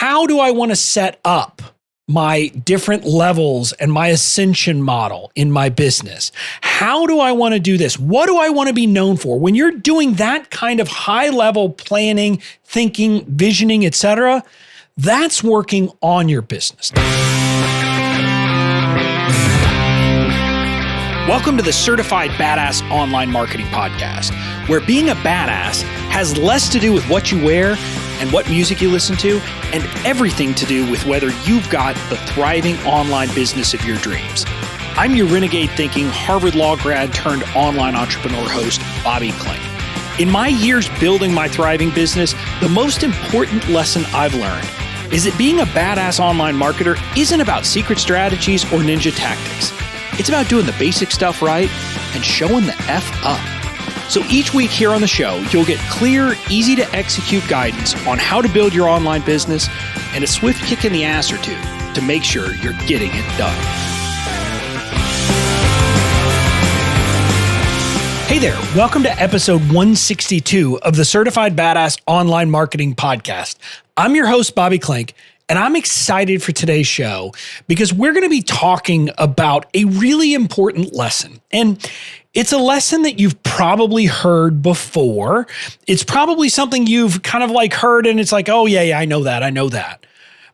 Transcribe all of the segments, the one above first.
how do I want to set up my different levels and my ascension model in my business? How do I want to do this? What do I want to be known for? When you're doing that kind of high level planning, thinking, visioning, etc., that's working on your business. Welcome to the Certified Badass Online Marketing Podcast, where being a badass has less to do with what you wear and what music you listen to, and everything to do with whether you've got the thriving online business of your dreams. I'm your renegade thinking Harvard Law grad turned online entrepreneur host, Bobby Klink. In my years building my thriving business, the most important lesson I've learned is that being a badass online marketer isn't about secret strategies or ninja tactics. It's about doing the basic stuff right and showing the F up. So each week here on the show, you'll get clear, easy to execute guidance on how to build your online business and a swift kick in the ass or two to make sure you're getting it done. Hey there, welcome to episode 162 of the Certified Badass Online Marketing Podcast. I'm your host, Bobby Klink, and I'm excited for today's show because we're going to be talking about a really important lesson. And it's a lesson that you've probably heard before. It's probably something you've kind of like heard and it's like, oh yeah, I know that.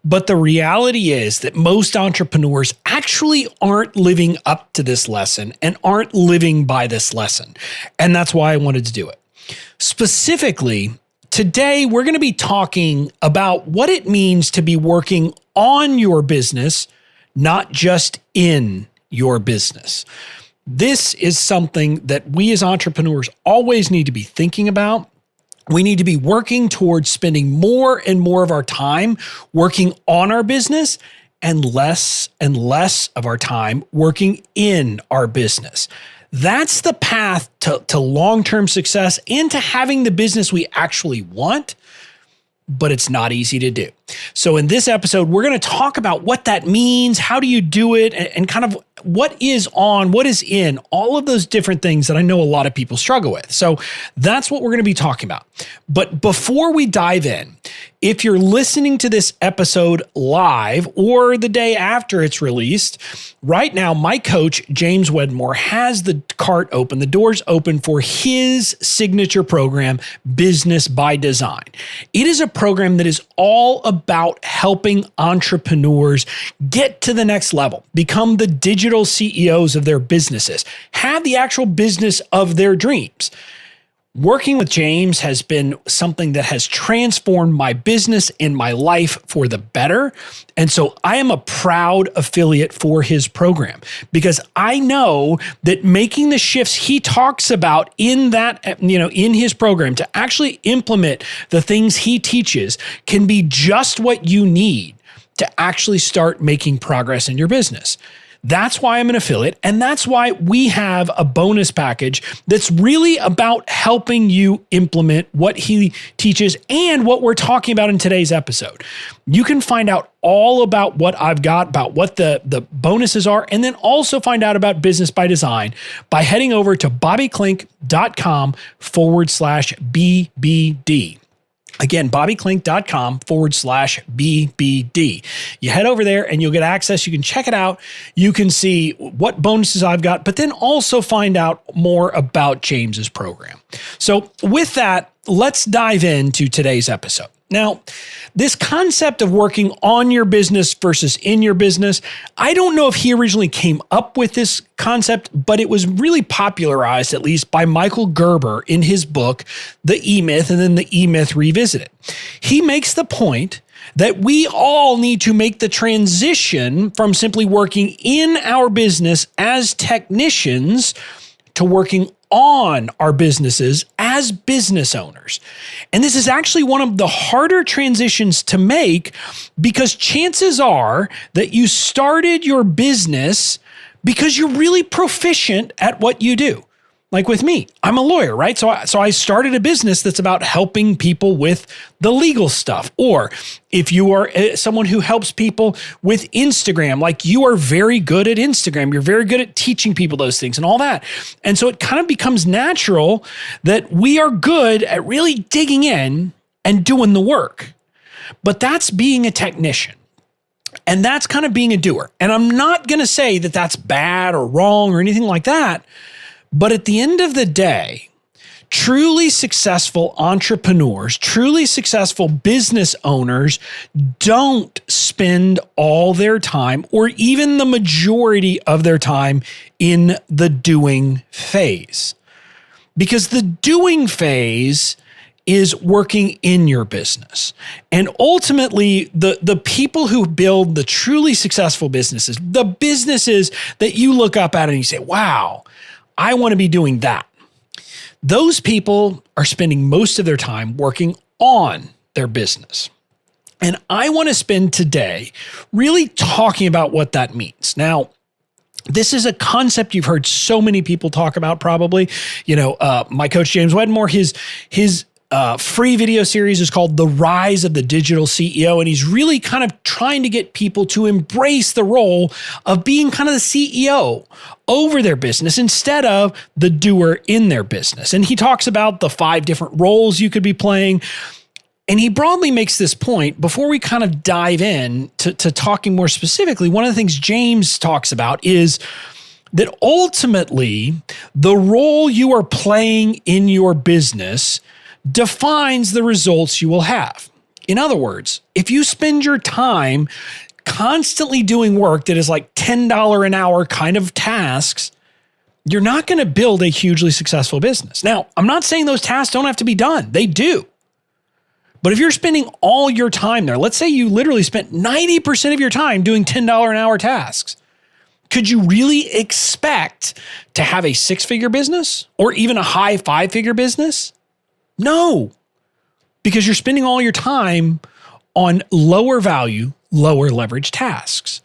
But the reality is that most entrepreneurs actually aren't living up to this lesson and aren't living by this lesson. And that's why I wanted to do it. Specifically, today we're going to be talking about what it means to be working on your business, not just in your business. This is something that we as entrepreneurs always need to be thinking about. We need to be working towards spending more and more of our time working on our business and less of our time working in our business. That's the path to long-term success and to having the business we actually want, but it's not easy to do. So in this episode, we're going to talk about what that means, how do you do it, and kind of what is on, what is in, all of those different things that I know a lot of people struggle with. So that's what we're going to be talking about. But before we dive in, if you're listening to this episode live or the day after it's released, right now, my coach, James Wedmore, has the cart open, the doors open for his signature program, Business by Design. It is a program that is all about helping entrepreneurs get to the next level, become the digital CEOs of their businesses, have the actual business of their dreams. Working with James has been something that has transformed my business and my life for the better. And so I am a proud affiliate for his program because I know that making the shifts he talks about in that, in his program to actually implement the things he teaches can be just what you need to actually start making progress in your business. That's why I'm an affiliate, and that's why we have a bonus package that's really about helping you implement what he teaches and what we're talking about in today's episode. You can find out all about what I've got, about what the bonuses are, and then also find out about Business by Design by heading over to bobbyklink.com/BBD. Again, bobbyklink.com/BBD. You head over there and you'll get access. You can check it out. You can see what bonuses I've got, but then also find out more about James's program. So with that, let's dive into today's episode. Now, this concept of working on your business versus in your business, I don't know if he originally came up with this concept, but it was really popularized, at least by Michael Gerber in his book, The E-Myth, and then The E-Myth Revisited. He makes the point that we all need to make the transition from simply working in our business as technicians to working on our businesses as business owners. And this is actually one of the harder transitions to make because chances are that you started your business because you're really proficient at what you do. Like with me, I'm a lawyer, right? So I started a business that's about helping people with the legal stuff. Or if you are someone who helps people with Instagram, like you are very good at Instagram, you're very good at teaching people those things and all that. And so it kind of becomes natural that we are good at really digging in and doing the work. but that's being a technician. And that's kind of being a doer. And I'm not going to say that that's bad or wrong or anything like that. But at the end of the day, truly successful entrepreneurs, truly successful business owners don't spend all their time or even the majority of their time in the doing phase. Because the doing phase is working in your business. And ultimately, the people who build the truly successful businesses, the businesses that you look up at and you say, wow, I want to be doing that. Those people are spending most of their time working on their business. And I want to spend today really talking about what that means. Now, this is a concept you've heard so many people talk about probably. My coach, James Wedmore, his free video series is called The Rise of the Digital CEO. And he's really kind of trying to get people to embrace the role of being kind of the CEO over their business instead of the doer in their business. And he talks about the 5 different roles you could be playing. And he broadly makes this point before we kind of dive in to talking more specifically. One of the things James talks about is that ultimately the role you are playing in your business defines the results you will have. In other words, if you spend your time constantly doing work that is like $10 an hour kind of tasks, you're not going to build a hugely successful business. Now, I'm not saying those tasks don't have to be done. They do. But if you're spending all your time there, let's say you literally spent 90% of your time doing $10 an hour tasks, could you really expect to have a 6-figure business or even a high 5-figure business? No, because you're spending all your time on lower value, lower leverage tasks.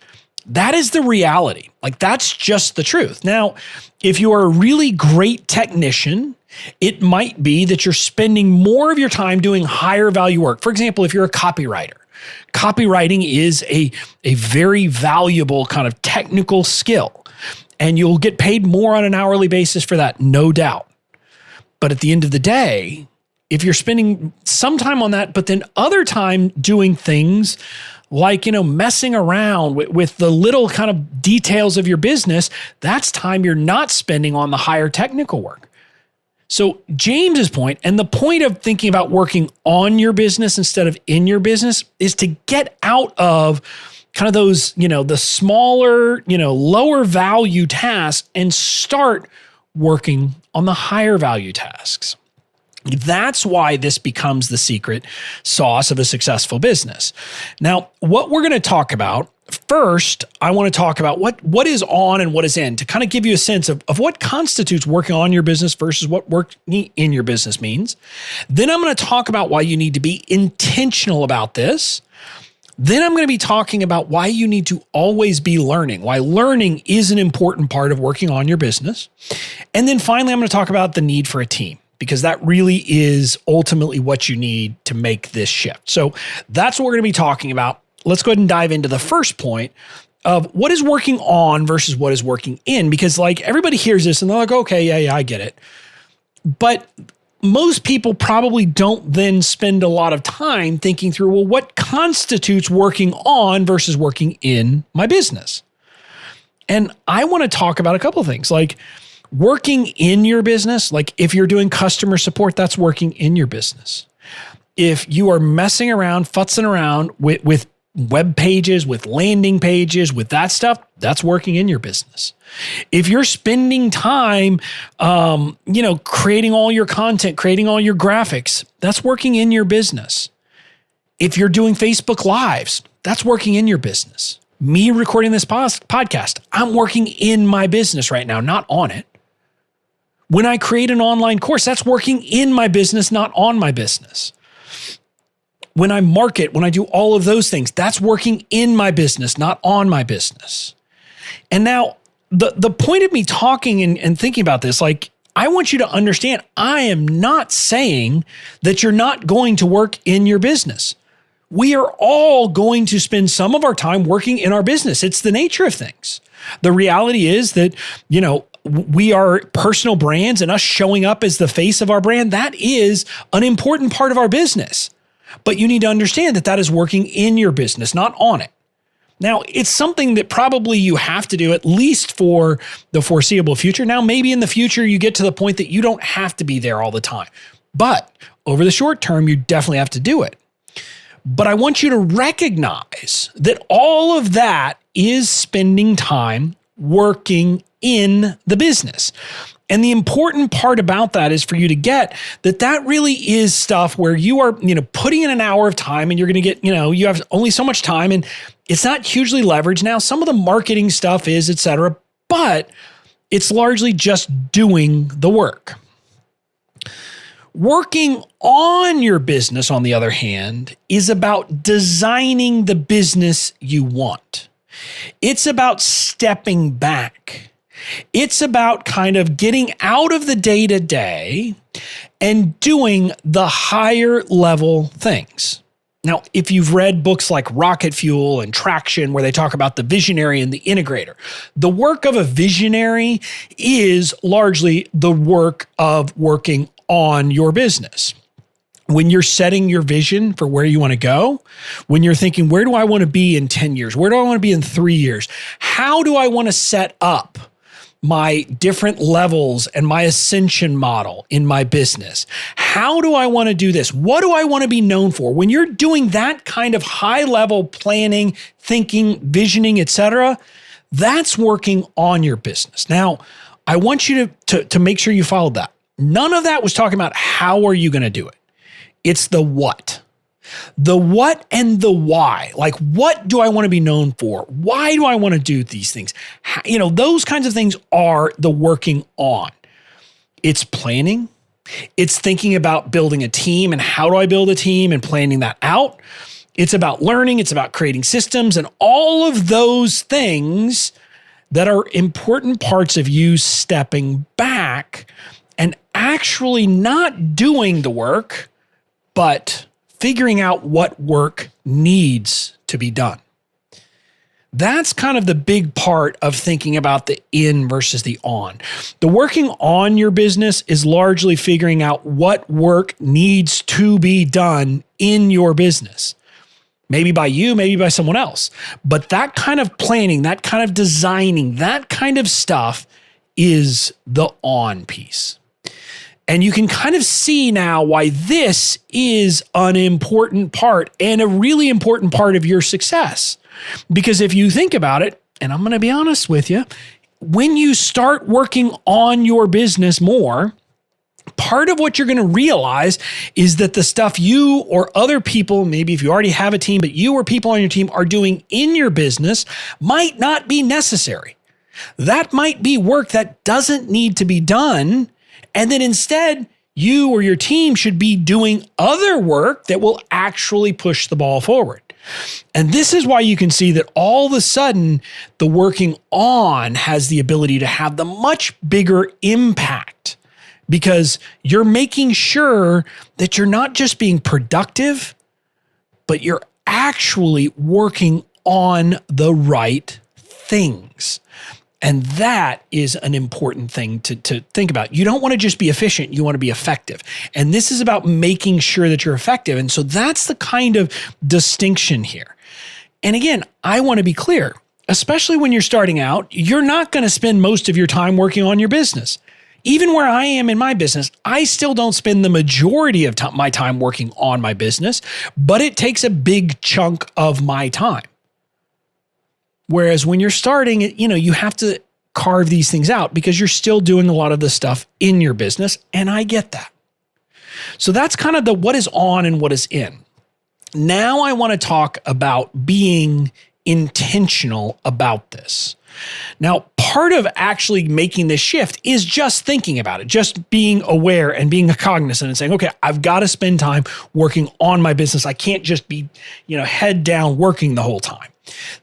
That is the reality. Like, that's just the truth. Now, if you are a really great technician, it might be that you're spending more of your time doing higher value work. For example, if you're a copywriter, copywriting is a very valuable kind of technical skill, and you'll get paid more on an hourly basis for that, no doubt. But at the end of the day, if you're spending some time on that, but then other time doing things like, messing around with the little kind of details of your business, that's time you're not spending on the higher technical work. So James's point, and the point of thinking about working on your business instead of in your business, is to get out of kind of those, the smaller, lower value tasks and start working on the higher value tasks. That's why this becomes the secret sauce of a successful business. Now, what we're going to talk about first, I want to talk about what is on and what is in to kind of give you a sense of what constitutes working on your business versus what working in your business means. Then I'm going to talk about why you need to be intentional about this. Then I'm going to be talking about why you need to always be learning, why learning is an important part of working on your business. And then finally, I'm going to talk about the need for a team, because that really is ultimately what you need to make this shift. So that's what we're going to be talking about. Let's go ahead and dive into the first point of what is working on versus what is working in, because like everybody hears this and they're like, okay, yeah, I get it. But most people probably don't then spend a lot of time thinking through, well, what constitutes working on versus working in my business? And I want to talk about a couple of things, like working in your business. Like if you're doing customer support, that's working in your business. If you are messing around, futzing around with web pages, with landing pages, with that stuff, that's working in your business. If you're spending time, creating all your content, creating all your graphics, that's working in your business. If you're doing Facebook Lives, that's working in your business. Me recording this podcast, I'm working in my business right now, not on it. When I create an online course, that's working in my business, not on my business. When I market, when I do all of those things, that's working in my business, not on my business. And now the point of me talking and thinking about this, like, I want you to understand, I am not saying that you're not going to work in your business. We are all going to spend some of our time working in our business. It's the nature of things. The reality is that, we are personal brands, and us showing up as the face of our brand, that is an important part of our business. But you need to understand that that is working in your business, not on it. Now, it's something that probably you have to do at least for the foreseeable future. Now, maybe in the future, you get to the point that you don't have to be there all the time. But over the short term, you definitely have to do it. But I want you to recognize that all of that is spending time working in the business. And the important part about that is for you to get that that really is stuff where you are, putting in an hour of time and you're going to get, you have only so much time and it's not hugely leveraged. Now, some of the marketing stuff is, et cetera, but it's largely just doing the work. Working on your business, on the other hand, is about designing the business you want. It's about stepping back. It's about kind of getting out of the day-to-day and doing the higher level things. Now, if you've read books like Rocket Fuel and Traction, where they talk about the visionary and the integrator, the work of a visionary is largely the work of working on your business. When you're setting your vision for where you want to go, when you're thinking, where do I want to be in 10 years? Where do I want to be in 3 years? How do I want to set up my different levels and my ascension model in my business? How do I want to do this? What do I want to be known for? When you're doing that kind of high level planning, thinking, visioning, etc., that's working on your business. Now, I want you to make sure you followed that. None of that was talking about how are you going to do it. It's the what. The what and the why. Like, what do I want to be known for? Why do I want to do these things? Those kinds of things are the working on. It's planning. It's thinking about building a team and how do I build a team and planning that out. It's about learning. It's about creating systems and all of those things that are important parts of you stepping back and actually not doing the work, but figuring out what work needs to be done. That's kind of the big part of thinking about the in versus the on. The working on your business is largely figuring out what work needs to be done in your business. Maybe by you, maybe by someone else. But that kind of planning, that kind of designing, that kind of stuff is the on piece. And you can kind of see now why this is an important part and a really important part of your success. Because if you think about it, and I'm going to be honest with you, when you start working on your business more, part of what you're going to realize is that the stuff you or other people, maybe if you already have a team, but you or people on your team are doing in your business might not be necessary. That might be work that doesn't need to be done. And then instead, you or your team should be doing other work that will actually push the ball forward. And this is why you can see that all of a sudden, the working on has the ability to have the much bigger impact because you're making sure that you're not just being productive, but you're actually working on the right things. And that is an important thing to think about. You don't want to just be efficient. You want to be effective. And this is about making sure that you're effective. And so that's the kind of distinction here. And again, I want to be clear, especially when you're starting out, you're not going to spend most of your time working on your business. Even where I am in my business, I still don't spend the majority of my time working on my business, but it takes a big chunk of my time. Whereas when you're starting, you have to carve these things out because you're still doing a lot of the stuff in your business. And I get that. So that's kind of the what is on and what is in. Now I want to talk about being intentional about this. Now, part of actually making this shift is just thinking about it, just being aware and being cognizant and saying, okay, I've got to spend time working on my business. I can't just be, head down working the whole time.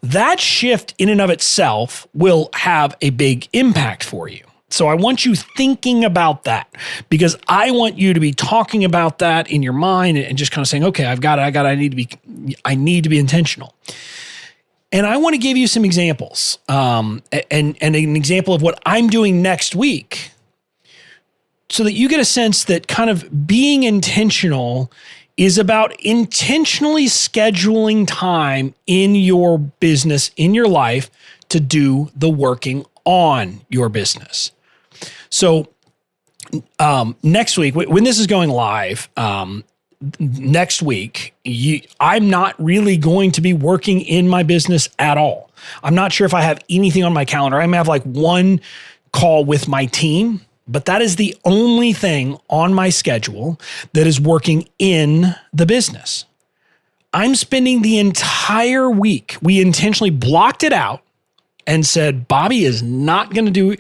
That shift in and of itself will have a big impact for you. So I want you thinking about that because I want you to be talking about that in your mind and just kind of saying, okay, I need to be intentional. And I want to give you some examples and an example of what I'm doing next week so that you get a sense that kind of being intentional is about intentionally scheduling time in your business, in your life, to do the working on your business. So next week, when this is going live, next week, I'm not really going to be working in my business at all. I'm not sure if I have anything on my calendar. I may have like one call with my team, but that is the only thing on my schedule that is working in the business. I'm spending the entire week. We intentionally blocked it out and said, Bobby is not going to do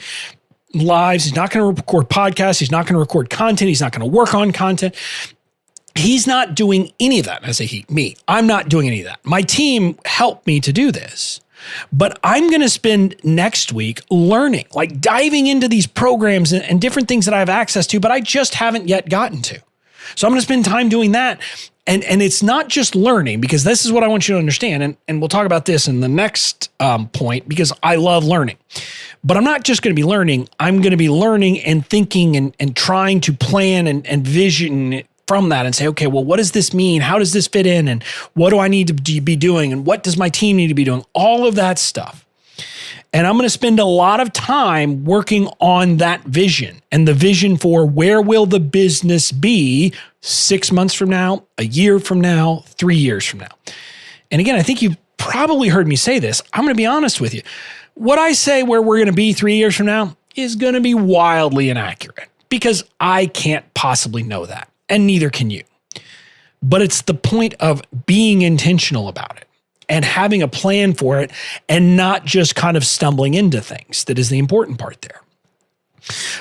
lives. He's not going to record podcasts. He's not going to record content. He's not going to work on content. He's not doing any of that. I say he, me. I'm not doing any of that. My team helped me to do this. But I'm going to spend next week learning, like diving into these programs and different things that I have access to, but I just haven't yet gotten to. So I'm going to spend time doing that. And it's not just learning, because this is what I want you to understand. And we'll talk about this in the next point, because I love learning. But I'm not just going to be learning. I'm going to be learning and thinking and trying to plan and vision from that and say, okay, well, what does this mean? How does this fit in? And what do I need to be doing? And what does my team need to be doing? All of that stuff. And I'm going to spend a lot of time working on that vision, and the vision for where will the business be 6 months from now, a year from now, 3 years from now. And again, I think you've probably heard me say this. I'm going to be honest with you. What I say where we're going to be 3 years from now is going to be wildly inaccurate, because I can't possibly know that. And neither can you. But it's the point of being intentional about it and having a plan for it, and not just kind of stumbling into things. That is the important part there.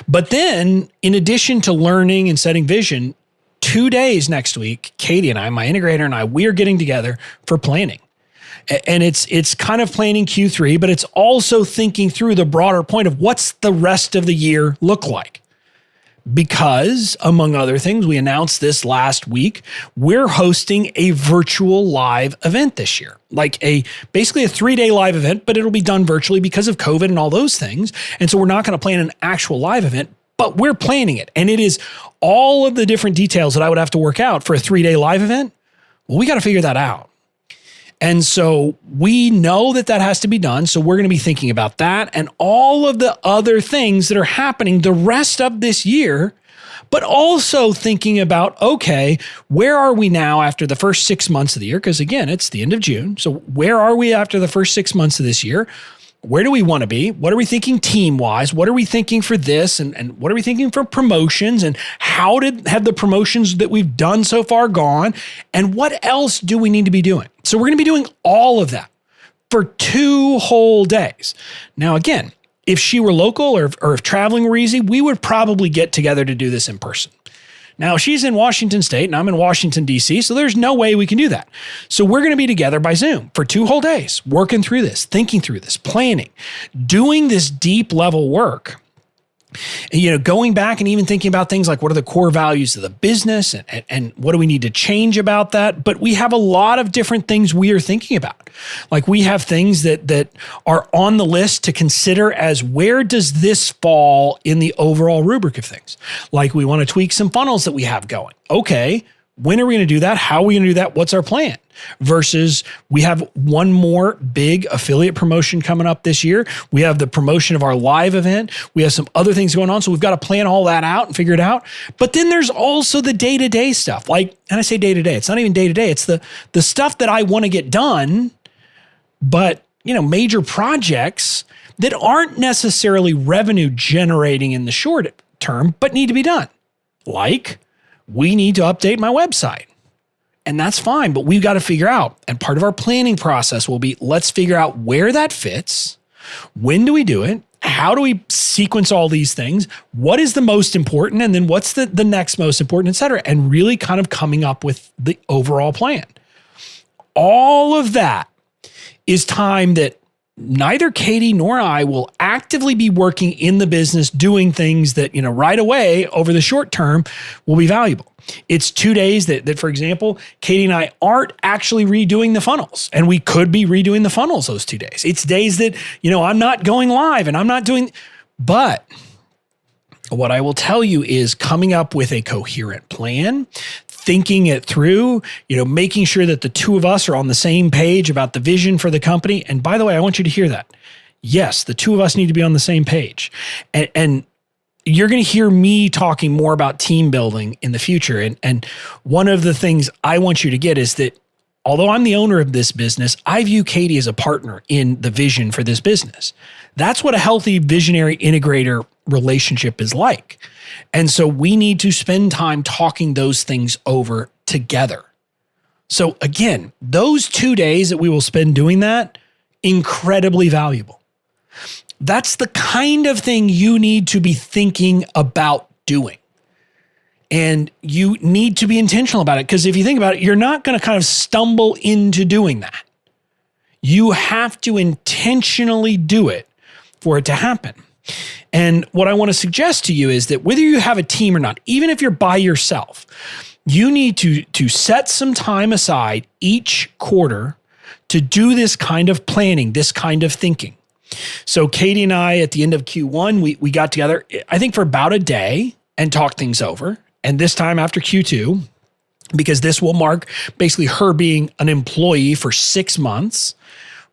But then, in addition to learning and setting vision, 2 days next week, Katie and I, my integrator and I, we are getting together for planning. And it's kind of planning Q3, but it's also thinking through the broader point of what's the rest of the year look like. Because, among other things, we announced this last week, we're hosting a virtual live event this year. Like basically a 3-day live event, but it'll be done virtually because of COVID and all those things. And so we're not going to plan an actual live event, but we're planning it. And it is all of the different details that I would have to work out for a 3-day live event. Well, we got to figure that out. And so we know that has to be done. So we're going to be thinking about that and all of the other things that are happening the rest of this year, but also thinking about, okay, where are we now after the first 6 months of the year? Because again, it's the end of June. So where are we after the first 6 months of this year? Where do we want to be? What are we thinking team-wise? What are we thinking for this? And what are we thinking for promotions? And how have the promotions that we've done so far gone? And what else do we need to be doing? So we're going to be doing all of that for 2 whole days. Now, again, if she were local or if traveling were easy, we would probably get together to do this in person. Now, she's in Washington State and I'm in Washington, D.C., so there's no way we can do that. So we're going to be together by Zoom for 2 whole days, working through this, thinking through this, planning, doing this deep level work. Going back and even thinking about things like what are the core values of the business and what do we need to change about that? But we have a lot of different things we are thinking about. Like we have things that are on the list to consider as where does this fall in the overall rubric of things? Like we want to tweak some funnels that we have going. Okay, when are we going to do that? How are we going to do that? What's our plan? Versus we have one more big affiliate promotion coming up this year. We have the promotion of our live event. We have some other things going on. So we've got to plan all that out and figure it out. But then there's also the day-to-day stuff. Like, and I say day-to-day, it's not even day-to-day. It's the stuff that I want to get done, but major projects that aren't necessarily revenue generating in the short term, but need to be done. Like we need to update my website. And that's fine, but we've got to figure out, and part of our planning process will be, let's figure out where that fits. When do we do it? How do we sequence all these things? What is the most important? And then what's the next most important, et cetera? And really kind of coming up with the overall plan. All of that is time that neither Katie nor I will actively be working in the business, doing things that, right away over the short term will be valuable. It's 2 days that, for example, Katie and I aren't actually redoing the funnels, and we could be redoing the funnels those 2 days. It's days that, I'm not going live and I'm not doing, but what I will tell you is coming up with a coherent plan, thinking it through, making sure that the two of us are on the same page about the vision for the company. And by the way, I want you to hear that. Yes, the two of us need to be on the same page. And you're going to hear me talking more about team building in the future. And one of the things I want you to get is that although I'm the owner of this business, I view Katie as a partner in the vision for this business. That's what a healthy visionary integrator relationship is like. And so we need to spend time talking those things over together. So again, those 2 days that we will spend doing that, incredibly valuable. That's the kind of thing you need to be thinking about doing. And you need to be intentional about it, because if you think about it, you're not going to kind of stumble into doing that. You have to intentionally do it for it to happen. And what I want to suggest to you is that whether you have a team or not, even if you're by yourself, you need to set some time aside each quarter to do this kind of planning, this kind of thinking. So Katie and I, at the end of Q1, we got together, I think for about a day and talked things over. And this time after Q2, because this will mark basically her being an employee for 6 months,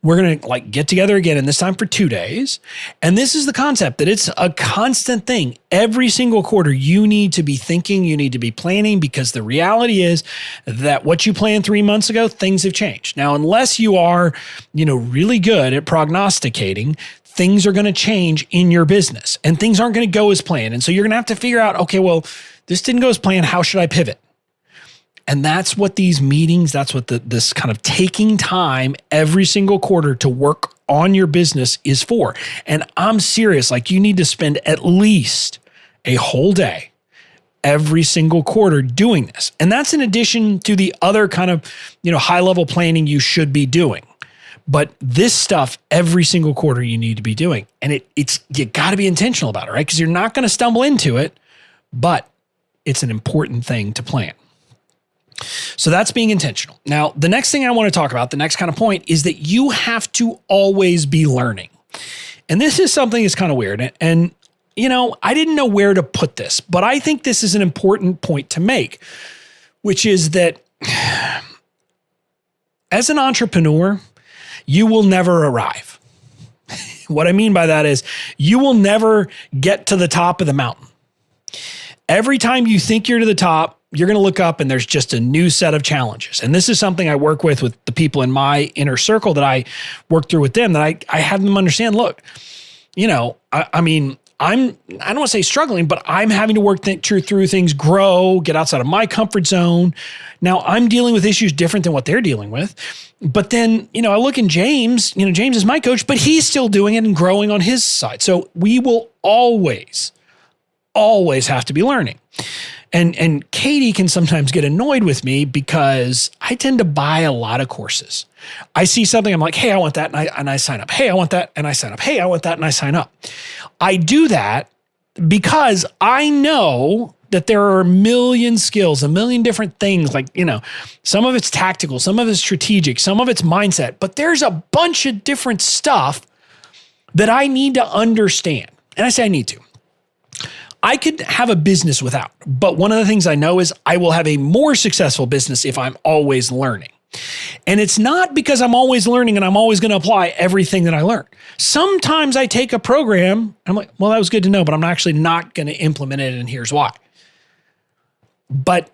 we're going to get together again, and this time for 2 days. And this is the concept that it's a constant thing. Every single quarter, you need to be thinking, you need to be planning, because the reality is that what you planned 3 months ago, things have changed. Now, unless you are, really good at prognosticating, things are going to change in your business and things aren't going to go as planned. And so you're going to have to figure out, okay, well, this didn't go as planned. How should I pivot? And that's what these meetings, that's what this kind of taking time every single quarter to work on your business is for. And I'm serious, you need to spend at least a whole day every single quarter doing this. And that's in addition to the other kind of, high level planning you should be doing. But this stuff every single quarter you need to be doing. And you got to be intentional about it, right? Because you're not going to stumble into it, but it's an important thing to plan. So that's being intentional. Now, the next thing I want to talk about, the next kind of point, is that you have to always be learning. And this is something that's kind of weird. And I didn't know where to put this, but I think this is an important point to make, which is that as an entrepreneur, you will never arrive. What I mean by that is you will never get to the top of the mountain. Every time you think you're to the top, you're going to look up and there's just a new set of challenges. And this is something I work with the people in my inner circle that I work through with them, that I have them understand, look, I don't want to say struggling, but I'm having to work through things, grow, get outside of my comfort zone. Now I'm dealing with issues different than what they're dealing with. But then, I look in James, James is my coach, but he's still doing it and growing on his side. So we will always have to be learning. And Katie can sometimes get annoyed with me because I tend to buy a lot of courses. I see something, I'm like, hey, I want that, and I sign up. Hey, I want that, and I sign up. Hey, I want that, and I sign up. I do that because I know that there are a million skills, a million different things. Some of it's tactical, some of it's strategic, some of it's mindset, but there's a bunch of different stuff that I need to understand. And I say I need to. I could have a business without, but one of the things I know is I will have a more successful business if I'm always learning. And it's not because I'm always learning and I'm always going to apply everything that I learn. Sometimes I take a program and I'm like, well, that was good to know, but I'm actually not going to implement it, and here's why. But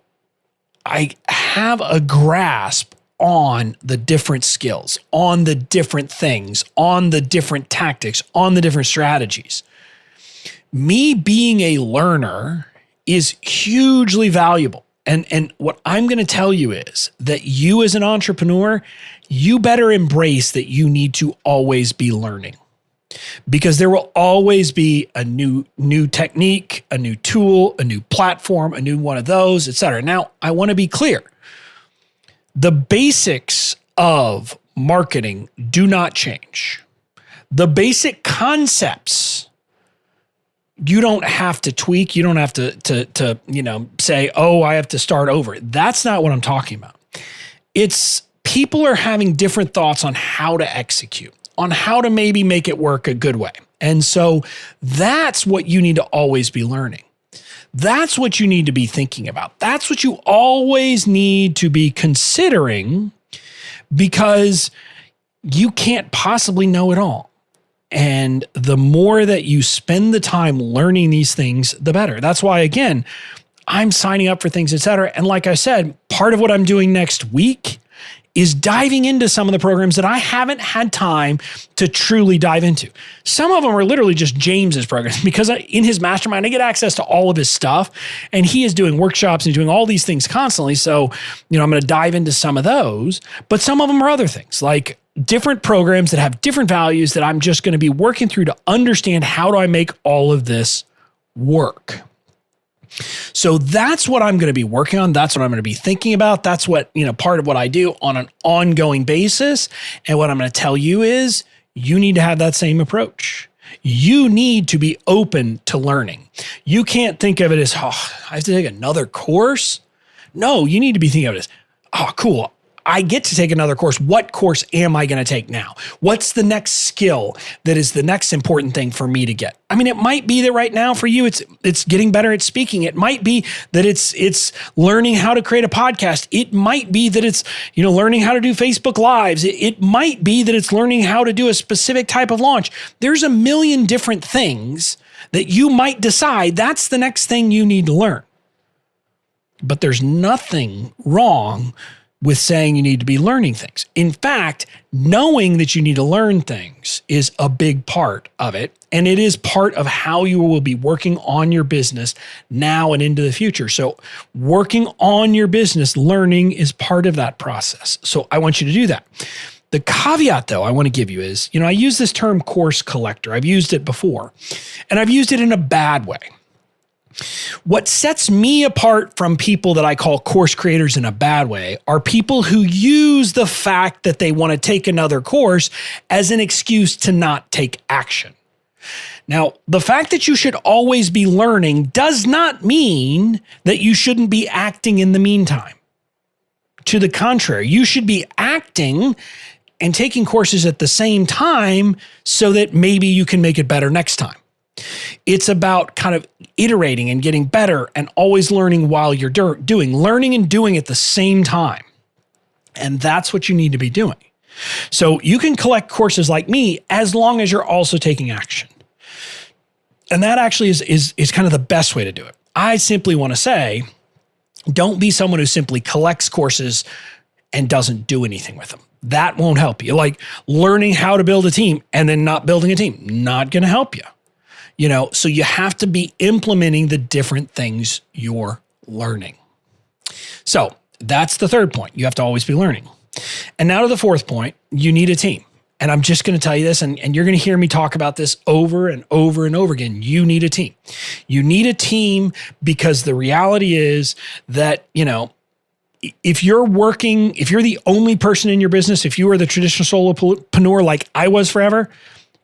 I have a grasp on the different skills, on the different things, on the different tactics, on the different strategies. Me being a learner is hugely valuable. And what I'm going to tell you is that you as an entrepreneur, you better embrace that you need to always be learning, because there will always be a new technique, a new tool, a new platform, a new one of those, et cetera. Now, I want to be clear. The basics of marketing do not change. The basic concepts, you don't have to tweak. You don't have to say, oh, I have to start over. That's not what I'm talking about. It's people are having different thoughts on how to execute, on how to maybe make it work a good way. And so that's what you need to always be learning. That's what you need to be thinking about. That's what you always need to be considering, because you can't possibly know it all. And the more that you spend the time learning these things, the better. That's why, again, I'm signing up for things, et cetera. And like I said, part of what I'm doing next week is diving into some of the programs that I haven't had time to truly dive into. Some of them are literally just James's programs, because in his mastermind, I get access to all of his stuff, and he is doing workshops and doing all these things constantly. So, I'm going to dive into some of those, but some of them are other things, like different programs that have different values that I'm just going to be working through to understand how do I make all of this work. So that's what I'm going to be working on. That's what I'm going to be thinking about. That's what, part of what I do on an ongoing basis. And what I'm going to tell you is you need to have that same approach. You need to be open to learning. You can't think of it as, I have to take another course. No, you need to be thinking of it as, cool. I get to take another course. What course am I going to take now? What's the next skill that is the next important thing for me to get? I mean, it might be that right now for you, it's getting better at speaking. It might be that it's learning how to create a podcast. It might be that it's, learning how to do Facebook Lives. It might be that it's learning how to do a specific type of launch. There's a million different things that you might decide that's the next thing you need to learn. But there's nothing wrong with saying you need to be learning things. In fact, knowing that you need to learn things is a big part of it. And it is part of how you will be working on your business now and into the future. So working on your business, learning is part of that process. So I want you to do that. The caveat, though, I want to give you is, I use this term course collector. I've used it before, and I've used it in a bad way. What sets me apart from people that I call course creators in a bad way are people who use the fact that they want to take another course as an excuse to not take action. Now, the fact that you should always be learning does not mean that you shouldn't be acting in the meantime. To the contrary, you should be acting and taking courses at the same time so that maybe you can make it better next time. It's about kind of iterating and getting better and always learning while you're learning and doing at the same time. And that's what you need to be doing. So you can collect courses like me as long as you're also taking action. And that actually is kind of the best way to do it. I simply want to say, don't be someone who simply collects courses and doesn't do anything with them. That won't help you. Like learning how to build a team and then not building a team, not going to help you. So you have to be implementing the different things you're learning. So that's the third point. You have to always be learning. And now to the fourth point, you need a team. And I'm just going to tell you this, and you're going to hear me talk about this over and over and over again. You need a team. You need a team because the reality is that, if you're the only person in your business, if you are the traditional solopreneur like I was forever,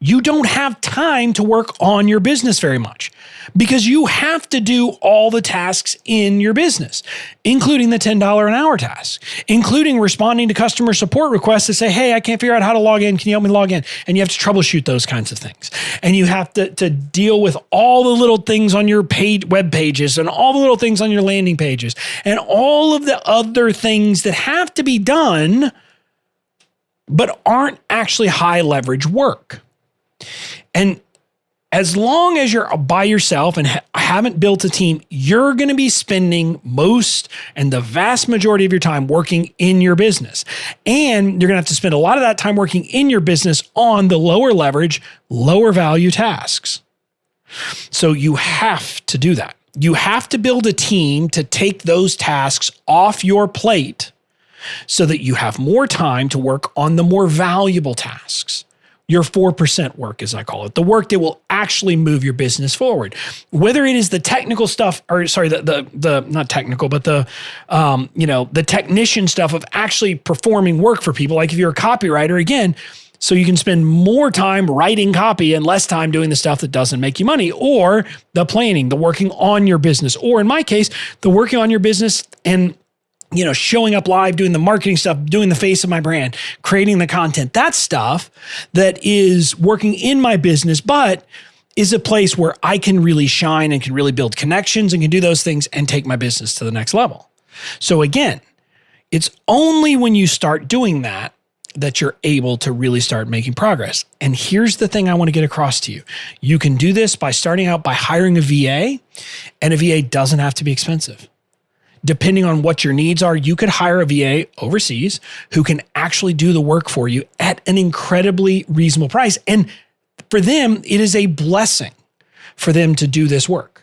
you don't have time to work on your business very much because you have to do all the tasks in your business, including the $10 an hour task, including responding to customer support requests that say, hey, I can't figure out how to log in. Can you help me log in? And you have to troubleshoot those kinds of things. And you have to deal with all the little things on your web pages and all the little things on your landing pages and all of the other things that have to be done, but aren't actually high leverage work. And as long as you're by yourself and haven't built a team, you're going to be spending most and the vast majority of your time working in your business. And you're going to have to spend a lot of that time working in your business on the lower leverage, lower value tasks. So you have to do that. You have to build a team to take those tasks off your plate so that you have more time to work on the more valuable tasks. Your 4% work, as I call it, the work that will actually move your business forward. Whether it is the technical stuff, the not technical, but the technician stuff of actually performing work for people. Like if you're a copywriter, again, so you can spend more time writing copy and less time doing the stuff that doesn't make you money, or the planning, the working on your business, or in my case, the working on your business and showing up live, doing the marketing stuff, doing the face of my brand, creating the content, that stuff that is working in my business, but is a place where I can really shine and can really build connections and can do those things and take my business to the next level. So again, it's only when you start doing that that you're able to really start making progress. And here's the thing I want to get across to you. You can do this by starting out by hiring a VA, and a VA doesn't have to be expensive. Depending on what your needs are, you could hire a VA overseas who can actually do the work for you at an incredibly reasonable price. And for them, it is a blessing for them to do this work.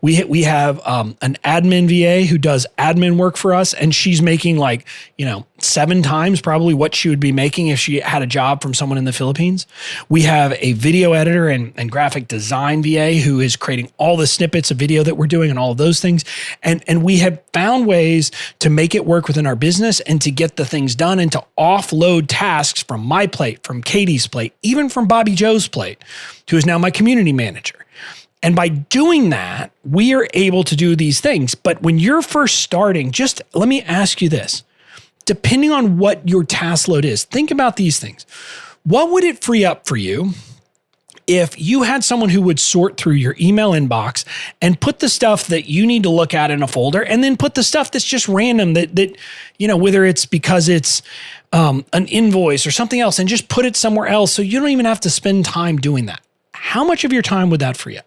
We have an admin VA who does admin work for us, and she's making 7 times probably what she would be making if she had a job from someone in the Philippines. We have a video editor and graphic design VA who is creating all the snippets of video that we're doing and all of those things. And we have found ways to make it work within our business and to get the things done and to offload tasks from my plate, from Katie's plate, even from Bobby Joe's plate, who is now my community manager. And by doing that, we are able to do these things. But when you're first starting, just let me ask you this. Depending on what your task load is, think about these things. What would it free up for you if you had someone who would sort through your email inbox and put the stuff that you need to look at in a folder, and then put the stuff that's just random that whether it's because it's an invoice or something else, and just put it somewhere else so you don't even have to spend time doing that? How much of your time would that free up?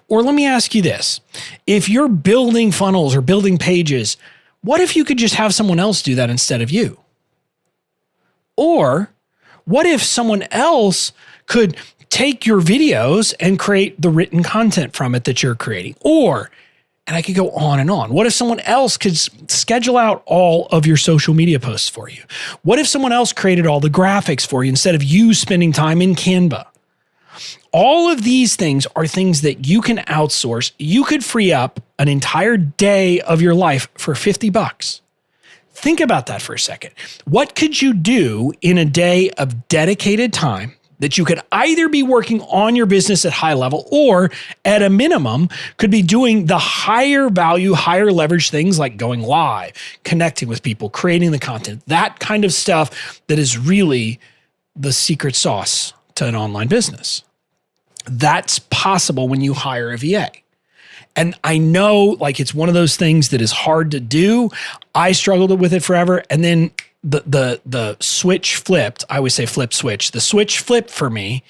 Or let me ask you this. If you're building funnels or building pages, what if you could just have someone else do that instead of you? Or what if someone else could take your videos and create the written content from it that you're creating? Or, and I could go on and on. What if someone else could schedule out all of your social media posts for you? What if someone else created all the graphics for you instead of you spending time in Canva? All of these things are things that you can outsource. You could free up an entire day of your life for $50. Think about that for a second. What could you do in a day of dedicated time that you could either be working on your business at high level, or at a minimum could be doing the higher value, higher leverage things like going live, connecting with people, creating the content, that kind of stuff that is really the secret sauce to an online business. That's possible when you hire a VA. And I know it's one of those things that is hard to do. I struggled with it forever. And then the switch flipped. I always say flip switch. The switch flipped for me,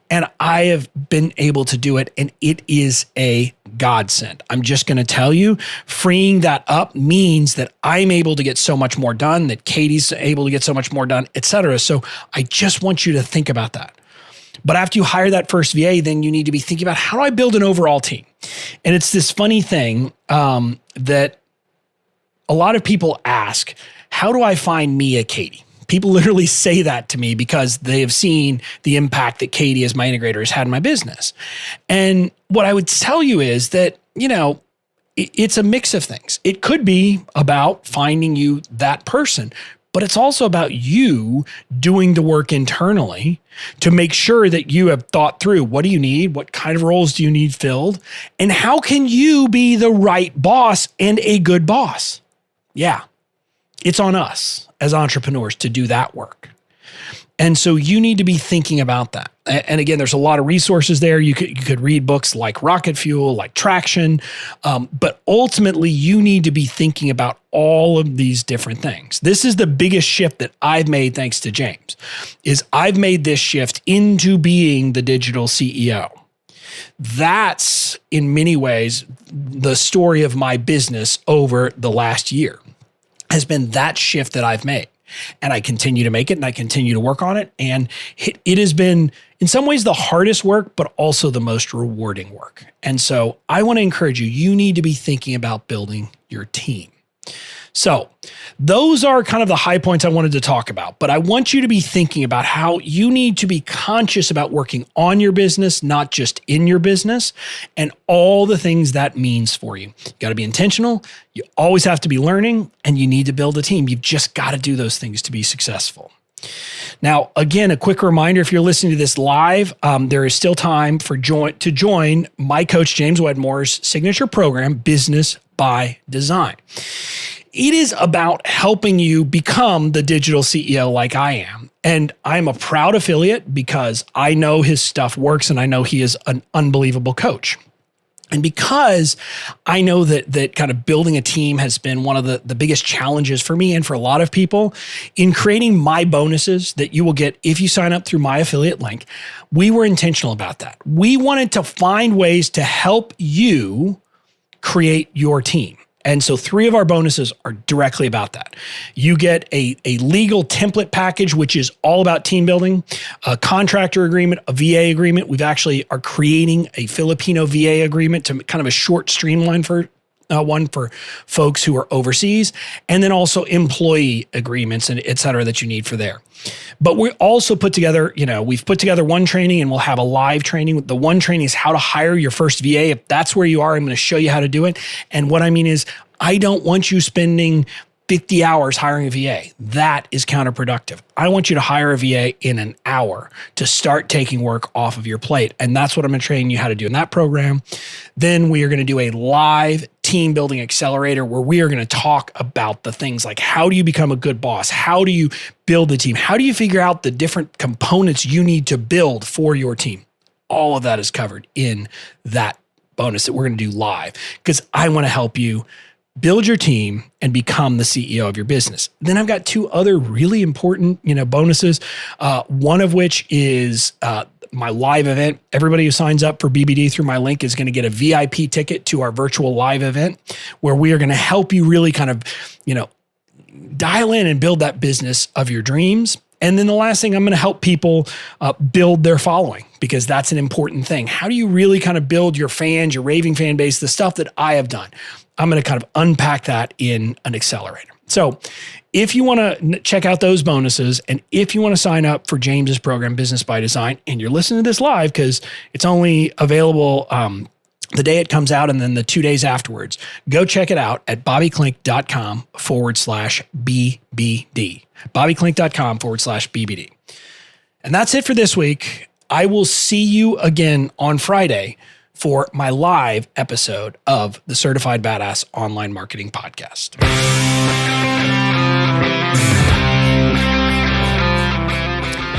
and I have been able to do it. And it is a godsend. I'm just going to tell you, freeing that up means that I'm able to get so much more done, that Katie's able to get so much more done, et cetera. So I just want you to think about that. But after you hire that first VA, then you need to be thinking about, how do I build an overall team? And it's this funny thing that a lot of people ask, how do I find me a Katie? People literally say that to me because they have seen the impact that Katie as my integrator has had in my business. And what I would tell you is that, it's a mix of things. It could be about finding you that person, but it's also about you doing the work internally to make sure that you have thought through, what do you need? What kind of roles do you need filled? And how can you be the right boss and a good boss? Yeah, it's on us as entrepreneurs to do that work. And so you need to be thinking about that. And again, there's a lot of resources there. You could read books like Rocket Fuel, like Traction, but ultimately you need to be thinking about all of these different things. This is the biggest shift that I've made thanks to James, is I've made this shift into being the digital CEO. That's in many ways the story of my business over the last year, has been that shift that I've made. And I continue to make it, and I continue to work on it. And it has been, in some ways, the hardest work, but also the most rewarding work. And so I want to encourage you, you need to be thinking about building your team. So those are kind of the high points I wanted to talk about, but I want you to be thinking about how you need to be conscious about working on your business, not just in your business, and all the things that means for you. You got to be intentional. You always have to be learning, and you need to build a team. You've just got to do those things to be successful. Now, again, a quick reminder, if you're listening to this live, there is still time to join my coach, James Wedmore's signature program, Business by Design. It is about helping you become the digital CEO like I am. And I'm a proud affiliate because I know his stuff works and I know he is an unbelievable coach. And because I know that kind of building a team has been one of the biggest challenges for me and for a lot of people, in creating my bonuses that you will get if you sign up through my affiliate link, we were intentional about that. We wanted to find ways to help you create your team. And so 3 of our bonuses are directly about that. You get a legal template package, which is all about team building, a contractor agreement, a VA agreement. We've actually are creating a Filipino VA agreement to kind of a short streamline for one for folks who are overseas, and then also employee agreements and et cetera that you need for there. But we also put together, we've put together one training and we'll have a live training. The one training is how to hire your first VA. If that's where you are, I'm going to show you how to do it. And what I mean is, I don't want you spending 50 hours hiring a VA. That is counterproductive. I want you to hire a VA in an hour to start taking work off of your plate. And that's what I'm going to train you how to do in that program. Then we are going to do a live team building accelerator where we are going to talk about the things like, how do you become a good boss? How do you build a team? How do you figure out the different components you need to build for your team? All of that is covered in that bonus that we're going to do live because I want to help you build your team and become the CEO of your business. Then I've got 2 other really important, bonuses. One of which is my live event. Everybody who signs up for BBD through my link is going to get a VIP ticket to our virtual live event where we are going to help you really kind of, dial in and build that business of your dreams. And then the last thing, I'm going to help people build their following because that's an important thing. How do you really kind of build your fans, your raving fan base, the stuff that I have done? I'm going to kind of unpack that in an accelerator. So if you want to check out those bonuses and if you want to sign up for James's program, Business by Design, and you're listening to this live because it's only available the day it comes out and then the 2 days afterwards, go check it out at bobbyklink.com/BBD. bobbyklink.com/BBD. And that's it for this week. I will see you again on Friday for my live episode of the Certified Badass Online Marketing Podcast.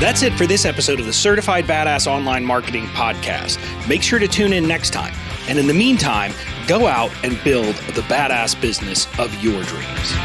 That's it for this episode of the Certified Badass Online Marketing Podcast. Make sure to tune in next time. And in the meantime, go out and build the badass business of your dreams.